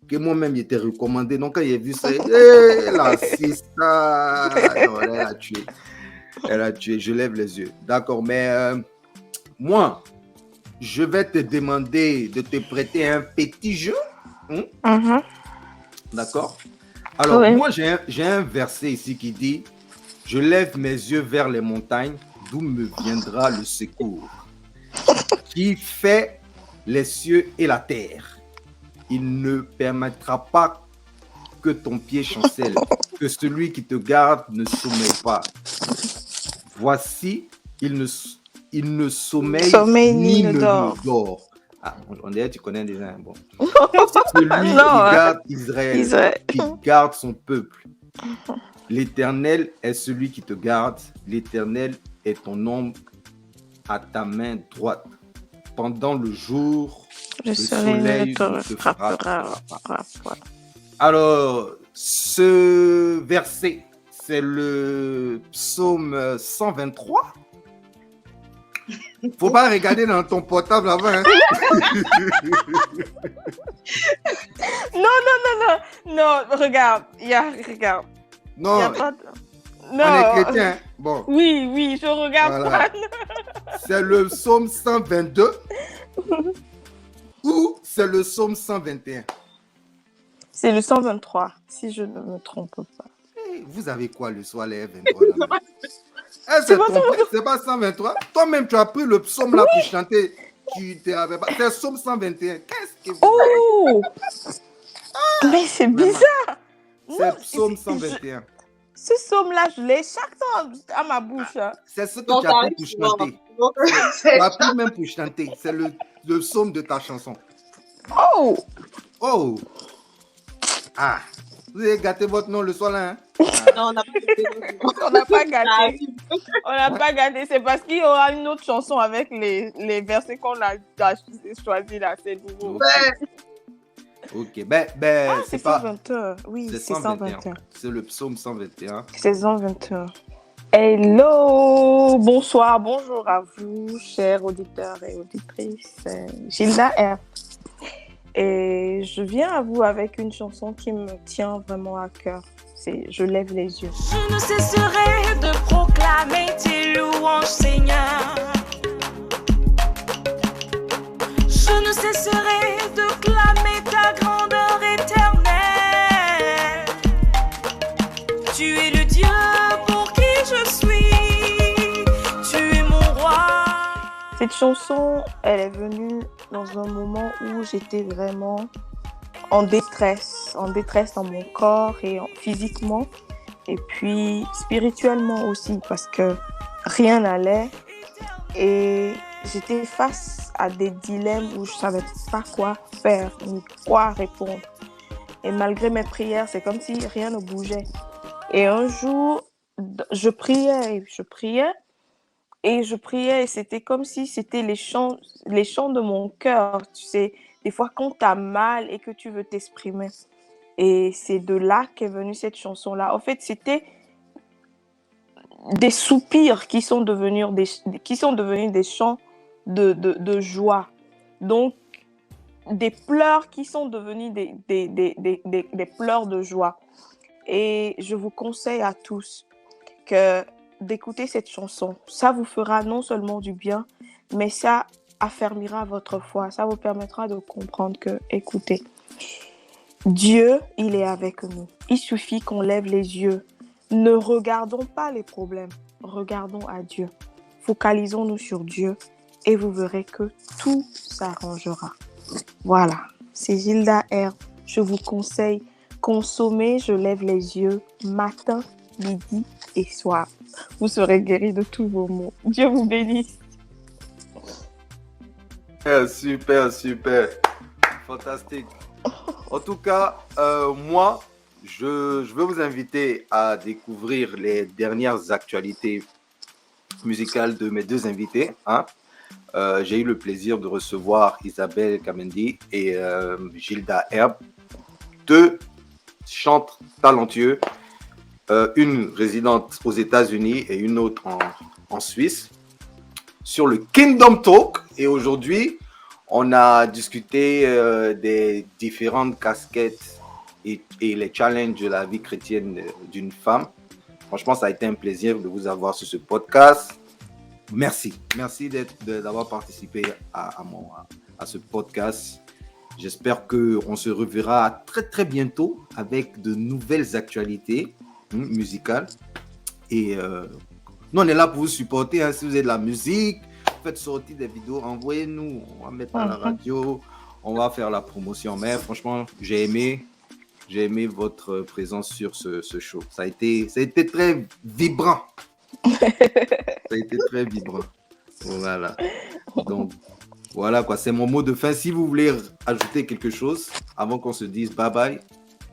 que moi-même, il était recommandé. Donc, quand il a vu ça, la sista, elle a tué. Elle a tué. Je lève les yeux. D'accord, mais moi, je vais te demander de te prêter un petit jeu. D'accord? Alors, oui. Moi, j'ai un verset ici qui dit « Je lève mes yeux vers les montagnes, d'où me viendra le secours. Qui fait les cieux et la terre. Il ne permettra pas que ton pied chancelle, que celui qui te garde ne sommeille pas. Voici, il ne sommeille ni ne dort. » Ah, on dirait que tu connais déjà. Bon. Celui qui garde Israël, qui garde son peuple. L'Éternel est celui qui te garde. L'Éternel est ton ombre à ta main droite. Pendant le jour, le soleil ne te frappera pas. Alors, ce verset, c'est le psaume 123. Faut pas regarder dans ton portable avant. Hein. Non, regarde. Regarde. Non, y a pas de... non. On est chrétien. Bon. Oui, je regarde pas. C'est le psaume 122 ou c'est le psaume 121? C'est le 123, si je ne me trompe pas. Hey, vous avez quoi le soir, les 23 là? C'est pas 123? Toi-même, tu as pris le psaume là pour chanter. Tu t'avais pas. C'est le psaume 121. Qu'est-ce que vous avez? Mais c'est bizarre. C'est le psaume 121. Ce psaume-là, je l'ai chaque temps à ma bouche. C'est ce que tu as pris pour chanter. Tu as pris même pour chanter. C'est le psaume de ta chanson. Oh! Ah! Vous avez gâté votre nom le soir là, hein? Non, on n'a pas gâté. On n'a pas gâté. On n'a pas gâté. C'est parce qu'il y aura une autre chanson avec les versets qu'on a choisis là. C'est nouveau. Ok, c'est 121. Oui, c'est 121. C'est le psaume 121. C'est 121. Hello, bonsoir, bonjour à vous, chers auditeurs et auditrices. Gilda R. Et je viens à vous avec une chanson qui me tient vraiment à cœur. C'est Je lève les yeux. Je ne cesserai de proclamer tes louanges, Seigneur. Je ne cesserai de clamer ta grandeur éternelle. Cette chanson, elle est venue dans un moment où j'étais vraiment en détresse dans mon corps et physiquement, et puis spirituellement aussi, parce que rien n'allait et j'étais face à des dilemmes où je savais pas quoi faire ni quoi répondre. Et malgré mes prières, c'est comme si rien ne bougeait. Et un jour, je priais et c'était comme si c'était les chants de mon cœur, tu sais, des fois quand tu as mal et que tu veux t'exprimer. Et c'est de là qu'est venue cette chanson-là. En fait, c'était des soupirs qui sont devenus des chants de joie. Donc, des pleurs qui sont devenus des pleurs de joie. Et je vous conseille à tous d'écouter cette chanson. Ça vous fera non seulement du bien, mais ça affermira votre foi. Ça vous permettra de comprendre que, écoutez, Dieu, il est avec nous. Il suffit qu'on lève les yeux. Ne regardons pas les problèmes. Regardons à Dieu. Focalisons-nous sur Dieu et vous verrez que tout s'arrangera. Voilà, c'est Gilda Herbe. Je vous conseille, consommez, je lève les yeux, matin, midi et soir. Vous serez guéris de tous vos maux. Dieu vous bénisse. Super. Fantastique. En tout cas, moi, je veux vous inviter à découvrir les dernières actualités musicales de mes deux invités. J'ai eu le plaisir de recevoir Isabelle Kamendi et Gilda Herbe, deux chantres talentueux, une résidente aux États-Unis et une autre en Suisse, sur le Kingdom Talk. Et aujourd'hui, on a discuté des différentes casquettes et les challenges de la vie chrétienne d'une femme. Franchement, ça a été un plaisir de vous avoir sur ce podcast. Merci d'avoir participé à ce podcast. J'espère qu'on se reverra très très bientôt avec de nouvelles actualités musicales. Et nous, on est là pour vous supporter. Si vous avez de la musique, faites sortir des vidéos, envoyez-nous. On va mettre à la radio, on va faire la promotion. Mais franchement, j'ai aimé votre présence sur ce show. Ça a été très vibrant. Ça a été très vibrant. Voilà. Donc, voilà quoi, c'est mon mot de fin. Si vous voulez ajouter quelque chose avant qu'on se dise bye bye,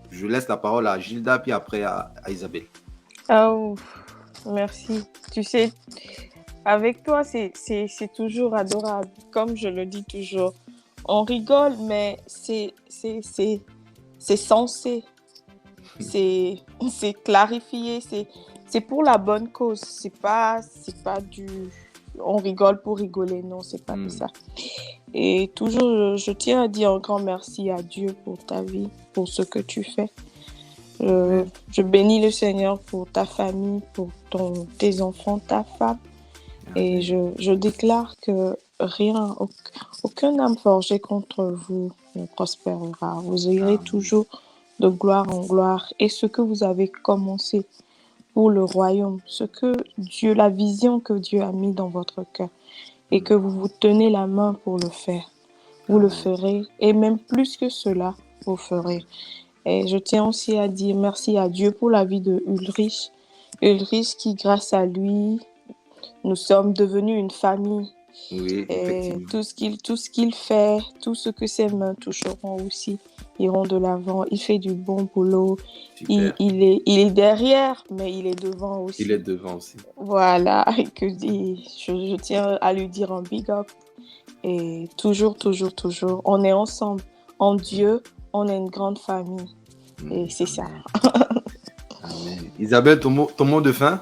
je laisse la parole à Gilda puis après à Isabelle. Oh, merci. Tu sais, avec toi, c'est toujours adorable. Comme je le dis toujours, on rigole, mais c'est sensé. C'est clarifié. C'est pour la bonne cause. C'est pas on rigole pour rigoler. Non, c'est pas ça. Et toujours, je tiens à dire un grand merci à Dieu pour ta vie, pour ce que tu fais. Je bénis le Seigneur pour ta famille, pour tes enfants, ta femme. Et je déclare que aucun âme forgée contre vous ne prospérera. Vous irez toujours de gloire en gloire. Et ce que vous avez commencé pour le royaume, la vision que Dieu a mis dans votre cœur et que vous vous tenez la main pour le faire, vous le ferez. Et même plus que cela, vous ferez. Et je tiens aussi à dire merci à Dieu pour la vie de Ulrich. Ulrich qui, grâce à lui, nous sommes devenus une famille. Oui, et tout ce qu'il fait, tout ce que ses mains toucheront aussi, iront de l'avant. Il fait du bon boulot. Il est derrière, mais il est devant aussi. Il est devant aussi. Voilà, je tiens à lui dire un big up. Et toujours, on est ensemble. En Dieu, on est une grande famille. Et c'est ça. Amen. Isabelle, ton mot de fin?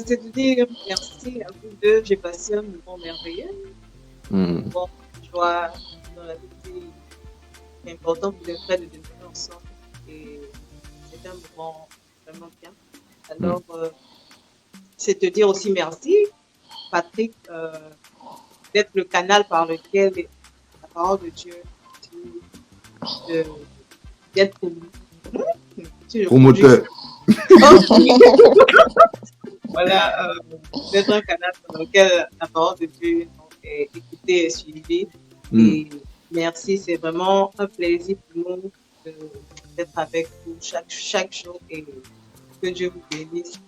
C'est de dire merci à vous deux. J'ai passé un moment merveilleux. Bon, joie dans la vie, c'est important pour les frères de demeurer ensemble. Et c'est un moment vraiment bien. Alors, c'est de dire aussi merci, Patrick, d'être le canal par lequel la parole de Dieu d'être promoteur. Voilà, d'être un canal dans lequel la parole de Dieu est écoutée et suivie. Et merci, c'est vraiment un plaisir pour nous d'être avec vous chaque jour et que Dieu vous bénisse.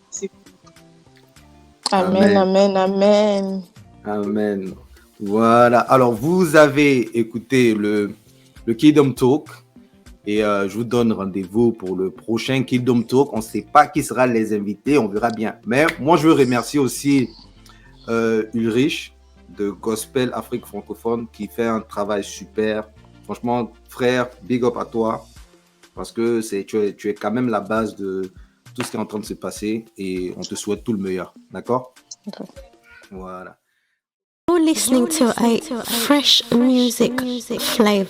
Amen, amen, amen. Amen. Voilà. Alors, vous avez écouté le Kingdom Talk et je vous donne rendez-vous pour le prochain Kingdom Talk. On ne sait pas qui sera les invités, on verra bien. Mais moi, je veux remercier aussi Ulrich de Gospel Afrique francophone qui fait un travail super. Franchement, frère, big up à toi parce que tu es quand même la base de tout ce qui est en train de se passer et on te souhaite tout le meilleur. D'accord? Okay. Voilà. You're listening to a fresh music flavor.